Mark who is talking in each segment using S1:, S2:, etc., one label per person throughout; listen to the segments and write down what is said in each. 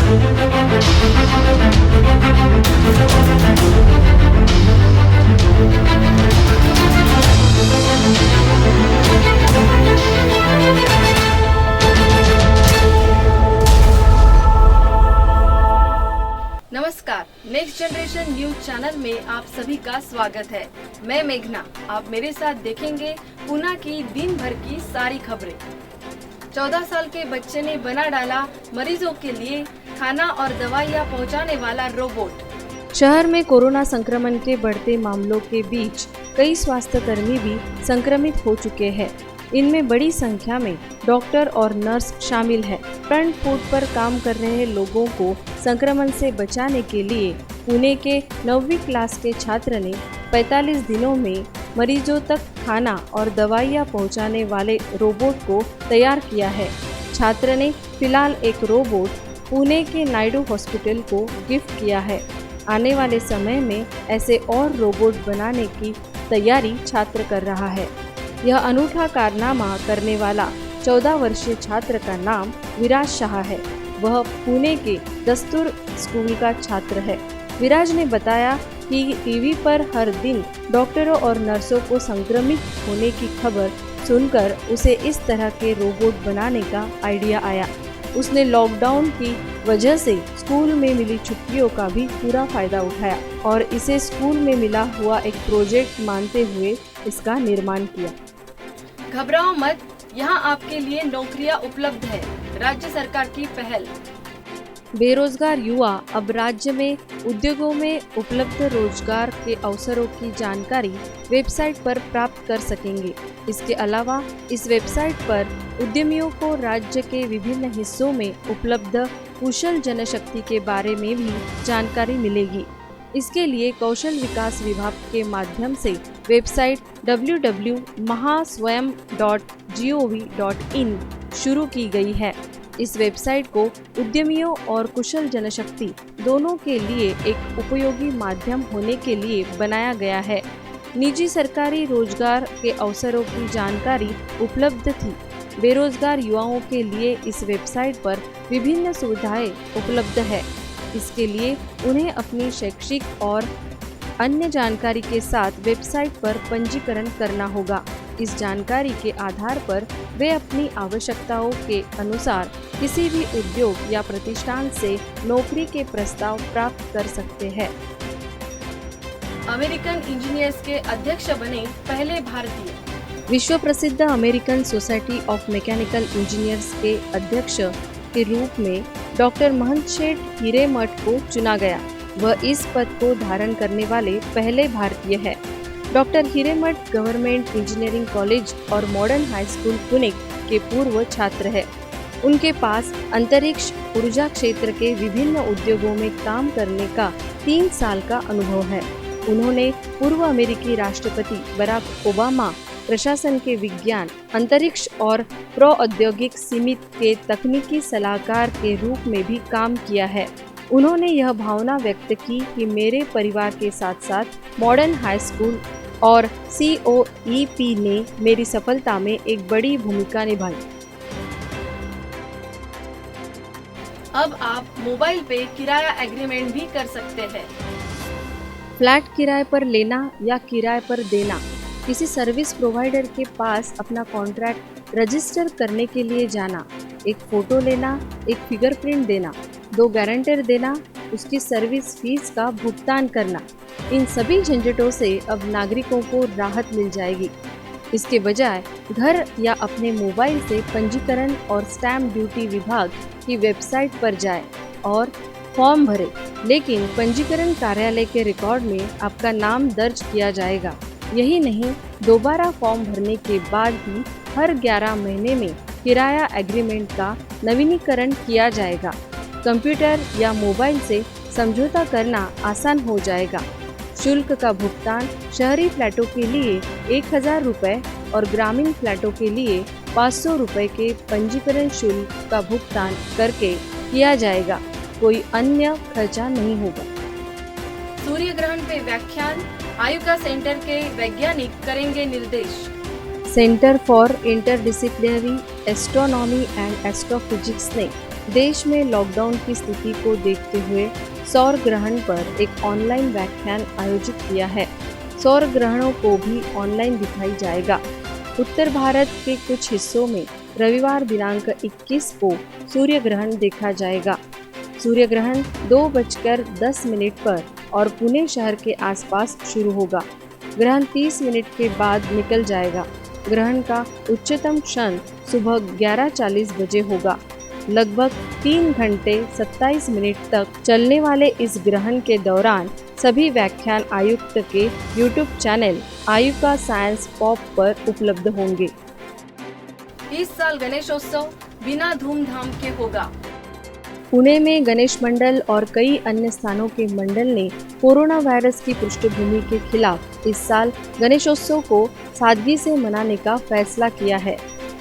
S1: नमस्कार, next generation news channel में आप सभी का स्वागत है। मैं मेघना। आप मेरे साथ देखेंगे पूना की दिन भर की सारी खबरें। 14 साल के बच्चे ने बना डाला मरीजों के लिए खाना और दवाइयाँ पहुंचाने वाला रोबोट।
S2: शहर में कोरोना संक्रमण के बढ़ते मामलों के बीच कई स्वास्थ्य कर्मी भी संक्रमित हो चुके हैं। इनमें बड़ी संख्या में डॉक्टर और नर्स शामिल है। फ्रंट फुट पर काम कर रहे लोगों को संक्रमण से बचाने के लिए पुणे के 9वीं क्लास के छात्र ने 45 दिनों में मरीजों तक खाना और दवाइयाँ पहुंचाने वाले रोबोट को तैयार किया है। छात्र ने फिलहाल एक रोबोट पुणे के नायडू हॉस्पिटल को गिफ्ट किया है। आने वाले समय में ऐसे और रोबोट बनाने की तैयारी छात्र कर रहा है। यह अनूठा कारनामा करने वाला 14 वर्षीय छात्र का नाम विराज शाह है। वह पुणे के दस्तूर स्कूल का छात्र है। विराज ने बताया कि टीवी पर हर दिन डॉक्टरों और नर्सों को संक्रमित होने की खबर सुनकर उसे इस तरह के रोबोट बनाने का आइडिया आया। उसने लॉकडाउन की वजह से स्कूल में मिली छुट्टियों का भी पूरा फायदा उठाया और इसे स्कूल में मिला हुआ एक प्रोजेक्ट मानते हुए इसका निर्माण किया।
S1: घबराओ मत, यहाँ आपके लिए नौकरियाँ उपलब्ध है। राज्य सरकार की पहल।
S2: बेरोजगार युवा अब राज्य में उद्योगों में उपलब्ध रोजगार के अवसरों की जानकारी वेबसाइट पर प्राप्त कर सकेंगे। इसके अलावा इस वेबसाइट पर उद्यमियों को राज्य के विभिन्न हिस्सों में उपलब्ध कुशल जनशक्ति के बारे में भी जानकारी मिलेगी। इसके लिए कौशल विकास विभाग के माध्यम से वेबसाइट www.mahaswayam.gov.in शुरू की गई है। इस वेबसाइट को उद्यमियों और कुशल जनशक्ति दोनों के लिए एक उपयोगी माध्यम होने के लिए बनाया गया है। निजी सरकारी रोजगार के अवसरों की जानकारी उपलब्ध थी। बेरोजगार युवाओं के लिए इस वेबसाइट पर विभिन्न सुविधाएं उपलब्ध है। इसके लिए उन्हें अपनी शैक्षिक और अन्य जानकारी के साथ वेबसाइट पर पंजीकरण करना होगा। इस जानकारी के आधार पर वे अपनी आवश्यकताओं के अनुसार किसी भी उद्योग या प्रतिष्ठान से नौकरी के प्रस्ताव प्राप्त कर सकते हैं।
S1: अमेरिकन इंजीनियर्स के अध्यक्ष बने पहले भारतीय।
S2: विश्व प्रसिद्ध American society of mechanical engineers के अध्यक्ष के रूप में डॉक्टर महंत हिरेमठ को चुना गया। वह इस पद को धारण करने वाले पहले भारतीय है। Doctor Hiremath government engineering college और मॉडर्न हाई स्कूल पुणे के पूर्व छात्र है। उनके पास अंतरिक्ष ऊर्जा क्षेत्र के विभिन्न उद्योगों में काम करने का 3 साल का अनुभव है। उन्होंने पूर्व अमेरिकी राष्ट्रपति बराक ओबामा प्रशासन के विज्ञान, अंतरिक्ष और प्रौद्योगिक सीमित के तकनीकी सलाहकार के रूप में भी काम किया है। उन्होंने यह भावना व्यक्त की कि मेरे परिवार के साथ साथ मॉडर्न हाई स्कूल और COEP ने मेरी सफलता में एक बड़ी भूमिका निभाई।
S1: अब आप मोबाइल पे किराया एग्रीमेंट भी कर सकते हैं।
S2: फ्लैट किराए पर लेना या किराए पर देना, किसी सर्विस प्रोवाइडर के पास अपना कॉन्ट्रैक्ट रजिस्टर करने के लिए जाना, एक फोटो लेना, एक फिंगरप्रिंट देना, 2 गारंटर देना, उसकी सर्विस फीस का भुगतान करना, इन सभी झंझटों से अब नागरिकों को राहत मिल जाएगी। इसके बजाय घर या अपने मोबाइल से पंजीकरण और स्टैम्प ड्यूटी विभाग की वेबसाइट पर जाए और फॉर्म भरे, लेकिन पंजीकरण कार्यालय के रिकॉर्ड में आपका नाम दर्ज किया जाएगा। यही नहीं, दोबारा फॉर्म भरने के बाद भी हर 11 महीने में किराया एग्रीमेंट का नवीनीकरण किया जाएगा। कंप्यूटर या मोबाइल से समझौता करना आसान हो जाएगा। शुल्क का भुगतान शहरी फ्लैटों के लिए 1000 रुपये और ग्रामीण फ्लैटों के लिए 500 रुपये के पंजीकरण शुल्क का भुगतान करके किया जाएगा। कोई अन्य खर्चा नहीं होगा।
S1: सूर्य ग्रहण पे व्याख्यान, आयुका सेंटर के वैज्ञानिक करेंगे निर्देश।
S2: Centre for interdisciplinary astronomy and astrophysics ने देश में लॉकडाउन की स्थिति को देखते हुए सौर ग्रहण पर एक ऑनलाइन व्याख्यान आयोजित किया है। सौर ग्रहणों को भी ऑनलाइन दिखाई जाएगा। उत्तर भारत के कुछ हिस्सों में रविवार दिनांक 21 को सूर्य ग्रहण देखा जाएगा। सूर्य ग्रहण 2:10 पर और पुणे शहर के आसपास शुरू होगा। ग्रहण 30 मिनट के बाद निकल जाएगा। ग्रहण का उच्चतम क्षण सुबह 11:40 बजे होगा। लगभग 3 घंटे 27 मिनट तक चलने वाले इस ग्रहण के दौरान सभी व्याख्यान आयुक्त के YouTube channel IUCAA science pop पर उपलब्ध होंगे।
S1: इस साल गणेशोत्सव बिना धूमधाम के होगा।
S2: पुणे में गणेश मंडल और कई अन्य स्थानों के मंडल ने कोरोना वायरस की पृष्ठभूमि के खिलाफ इस साल गणेशोत्सव को सादगी से मनाने का फैसला किया है।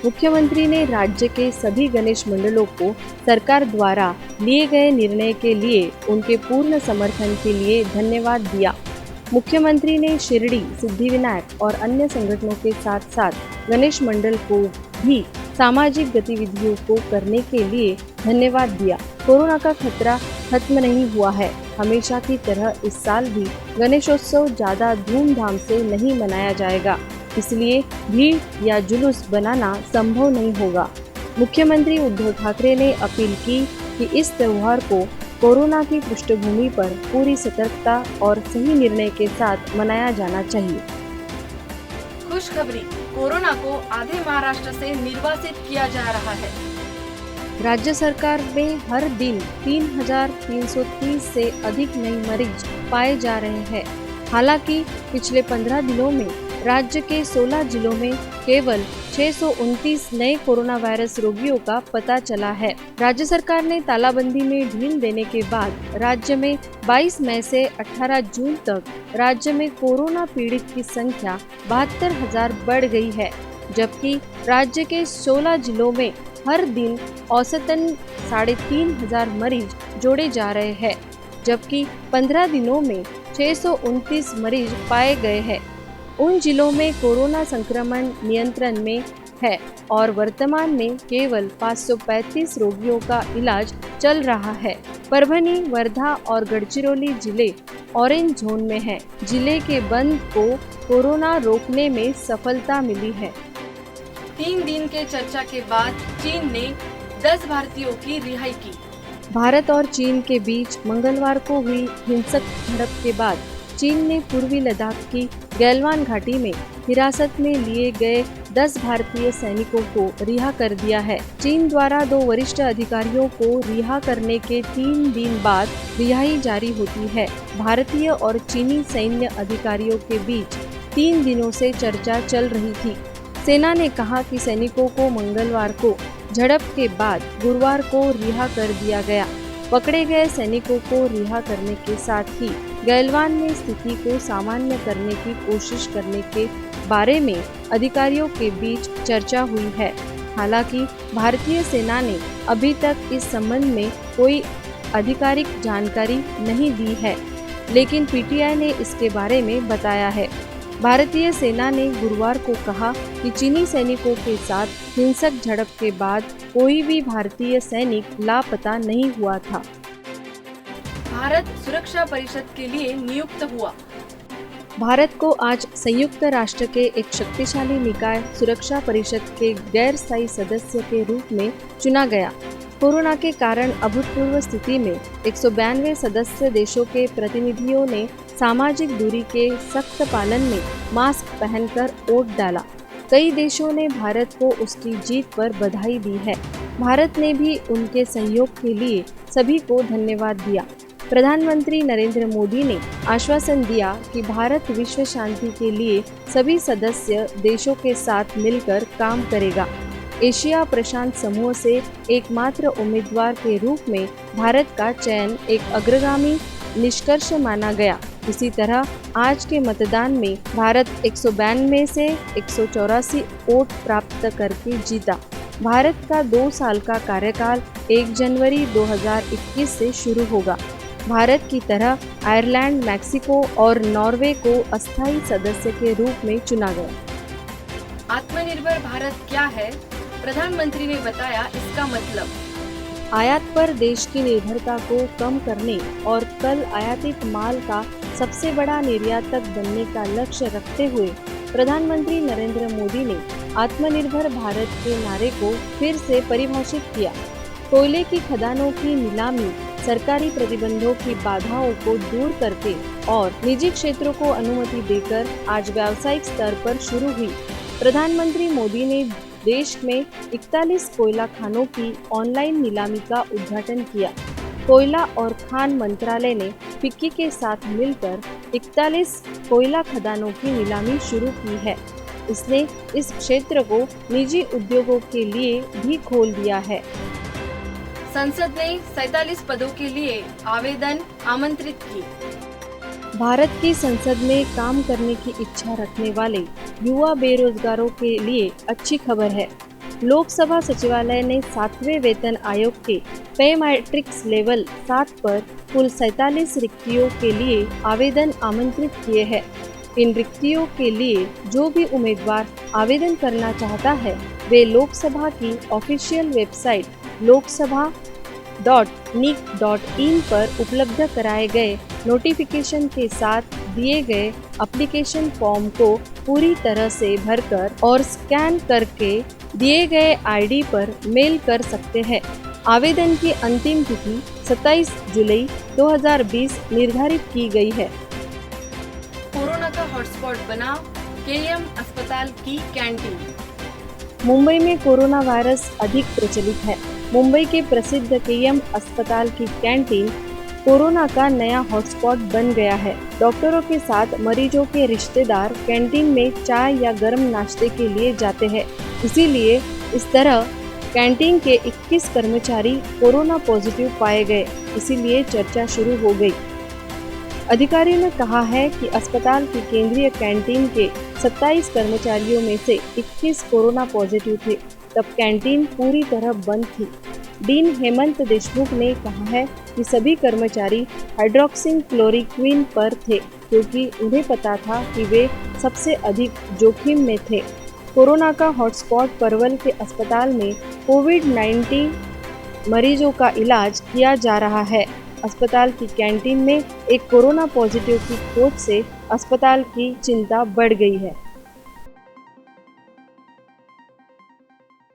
S2: मुख्यमंत्री ने राज्य के सभी गणेश मंडलों को सरकार द्वारा लिए गए निर्णय के लिए उनके पूर्ण समर्थन के लिए धन्यवाद दिया। मुख्यमंत्री ने शिरडी, सिद्धिविनायक और अन्य संगठनों के साथ साथ गणेश मंडल को भी सामाजिक गतिविधियों को करने के लिए धन्यवाद दिया। कोरोना का खतरा खत्म नहीं हुआ है। हमेशा की तरह इस साल भी गणेशोत्सव ज्यादा धूमधाम से नहीं मनाया जाएगा, इसलिए भीड़ या जुलूस बनाना संभव नहीं होगा। मुख्यमंत्री उद्धव ठाकरे ने अपील की कि इस त्योहार को कोरोना की पृष्ठभूमि पर पूरी सतर्कता और सही निर्णय के साथ मनाया जाना चाहिए।
S1: खुशखबरी, कोरोना को आधे महाराष्ट्र से निर्वासित किया जा रहा है।
S2: राज्य सरकार में हर दिन 3,330 से अधिक नए मरीज पाए जा रहे हैं। हालांकि पिछले 15 दिनों में राज्य के 16 जिलों में केवल 629 नए कोरोना वायरस रोगियों का पता चला है। राज्य सरकार ने तालाबंदी में ढील देने के बाद राज्य में 22 मई से 18 जून तक राज्य में कोरोना पीड़ित की संख्या 72,000 बढ़ गई है, जबकि राज्य के 16 जिलों में हर दिन औसतन 3,500 मरीज जोड़े जा रहे हैं, जबकि 15 दिनों में 629 मरीज पाए गए हैं। उन जिलों में कोरोना संक्रमण नियंत्रण में है और वर्तमान में केवल 535 रोगियों का इलाज चल रहा है। परभनी, वर्धा और गढ़चिरौली जिले ऑरेंज जोन में हैं। जिले के बंद को कोरोना रोकने में सफलता मिली है।
S1: 3 दिन के चर्चा के बाद चीन ने 10 भारतीयों की रिहाई की।
S2: भारत और चीन के बीच मंगलवार को हुई हिंसक झड़प के बाद चीन ने पूर्वी लद्दाख की गैलवान घाटी में हिरासत में लिए गए 10 भारतीय सैनिकों को रिहा कर दिया है। चीन द्वारा 2 वरिष्ठ अधिकारियों को रिहा करने के 3 दिन बाद रिहाई जारी होती है। भारतीय और चीनी सैन्य अधिकारियों के बीच 3 दिनों से चर्चा चल रही थी। सेना ने कहा कि सैनिकों को मंगलवार को झड़प के बाद गुरुवार को रिहा कर दिया गया। पकड़े गए सैनिकों को रिहा करने के साथ ही गैलवान में स्थिति को सामान्य करने की कोशिश करने के बारे में अधिकारियों के बीच चर्चा हुई है। हालांकि भारतीय सेना ने अभी तक इस संबंध में कोई आधिकारिक जानकारी नहीं दी है, लेकिन पीटीआई ने इसके बारे में बताया है। भारतीय सेना ने गुरुवार को कहा कि चीनी सैनिकों के साथ हिंसक झड़प के बाद कोई भी भारतीय सैनिक लापता नहीं हुआ था।
S1: भारत सुरक्षा परिषद के लिए नियुक्त हुआ।
S2: भारत को आज संयुक्त राष्ट्र के एक शक्तिशाली निकाय सुरक्षा परिषद के गैर स्थायी सदस्य के रूप में चुना गया। कोरोना के कारण अभूतपूर्व स्थिति में 192 सदस्य देशों के प्रतिनिधियों ने सामाजिक दूरी के सख्त पालन में मास्क पहनकर वोट डाला। कई देशों ने भारत को उसकी जीत पर बधाई दी है। भारत ने भी उनके सहयोग के लिए सभी को धन्यवाद दिया। प्रधानमंत्री नरेंद्र मोदी ने आश्वासन दिया कि भारत विश्व शांति के लिए सभी सदस्य देशों के साथ मिलकर काम करेगा। एशिया प्रशांत समूह से एकमात्र उम्मीदवार के रूप में भारत का चयन एक अग्रगामी निष्कर्ष माना गया। इसी तरह आज के मतदान में भारत 192 से 184 वोट प्राप्त करके जीता। भारत का 2 साल का कार्यकाल 1 जनवरी 2021 से शुरू होगा। भारत की तरह आयरलैंड, मैक्सिको और नॉर्वे को अस्थायी सदस्य के रूप में चुना गया।
S1: आत्मनिर्भर भारत क्या है? प्रधानमंत्री ने बताया इसका मतलब।
S2: आयात पर देश की निर्भरता को कम करने और कल आयातित माल का सबसे बड़ा निर्यातक बनने का लक्ष्य रखते हुए प्रधानमंत्री नरेंद्र मोदी ने आत्मनिर्भर भारत के नारे को फिर से परिभाषित किया। कोयले की खदानों की नीलामी सरकारी प्रतिबंधों की बाधाओं को दूर करके और निजी क्षेत्रों को अनुमति देकर आज व्यावसायिक स्तर पर शुरू हुई। प्रधानमंत्री मोदी ने देश में 41 कोयला खानों की ऑनलाइन नीलामी का उद्घाटन किया। कोयला और खान मंत्रालय ने फिक्की के साथ मिलकर 41 कोयला खदानों की नीलामी शुरू की है। इसने इस क्षेत्र को निजी उद्योगों के लिए भी खोल दिया है।
S1: संसद ने 47 पदों के लिए आवेदन आमंत्रित किए।
S2: भारत की संसद में काम करने की इच्छा रखने वाले युवा बेरोजगारों के लिए अच्छी खबर है। लोकसभा सचिवालय ने 7वें वेतन आयोग के पे मैट्रिक्स लेवल 7 पर कुल 47 रिक्तियों के लिए आवेदन आमंत्रित किए हैं। इन रिक्तियों के लिए जो भी उम्मीदवार आवेदन करना चाहता है वे लोकसभा की ऑफिशियल वेबसाइट loksaBha.nic.in पर उपलब्ध कराए गए नोटिफिकेशन के साथ दिए गए एप्लीकेशन फॉर्म को पूरी तरह से भरकर और स्कैन करके दिए गए आईडी पर मेल कर सकते हैं। आवेदन की अंतिम तिथि 27 जुलाई 2020 निर्धारित की गई है।
S1: कोरोना का हॉटस्पॉट बना केएम अस्पताल की कैंटीन।
S2: मुंबई में कोरोना वायरस अधिक प्रचलित है। मुंबई के प्रसिद्ध केएम अस्पताल की कैंटीन कोरोना का नया हॉटस्पॉट बन गया है। डॉक्टरों के साथ मरीजों के रिश्तेदार कैंटीन में चाय या गर्म नाश्ते के लिए जाते हैं। इसीलिए इस तरह कैंटीन के 21 कर्मचारी कोरोना पॉजिटिव पाए गए। इसीलिए चर्चा शुरू हो गई। अधिकारियों ने कहा है कि अस्पताल की केंद्रीय कैंटीन के 27 कर्मचारियों में से 21 कोरोना पॉजिटिव थे। तब कैंटीन पूरी तरह बंद थी। डीन हेमंत देशमुख ने कहा है कि सभी कर्मचारी हाइड्रोक्सीक्लोरोक्विन पर थे क्योंकि उन्हें पता था कि वे सबसे अधिक जोखिम में थे। कोरोना का हॉटस्पॉट परवल के अस्पताल में कोविड-19 मरीजों का इलाज किया जा रहा है। अस्पताल की कैंटीन में एक कोरोना पॉजिटिव की खोज से अस्पताल की चिंता बढ़ गई है।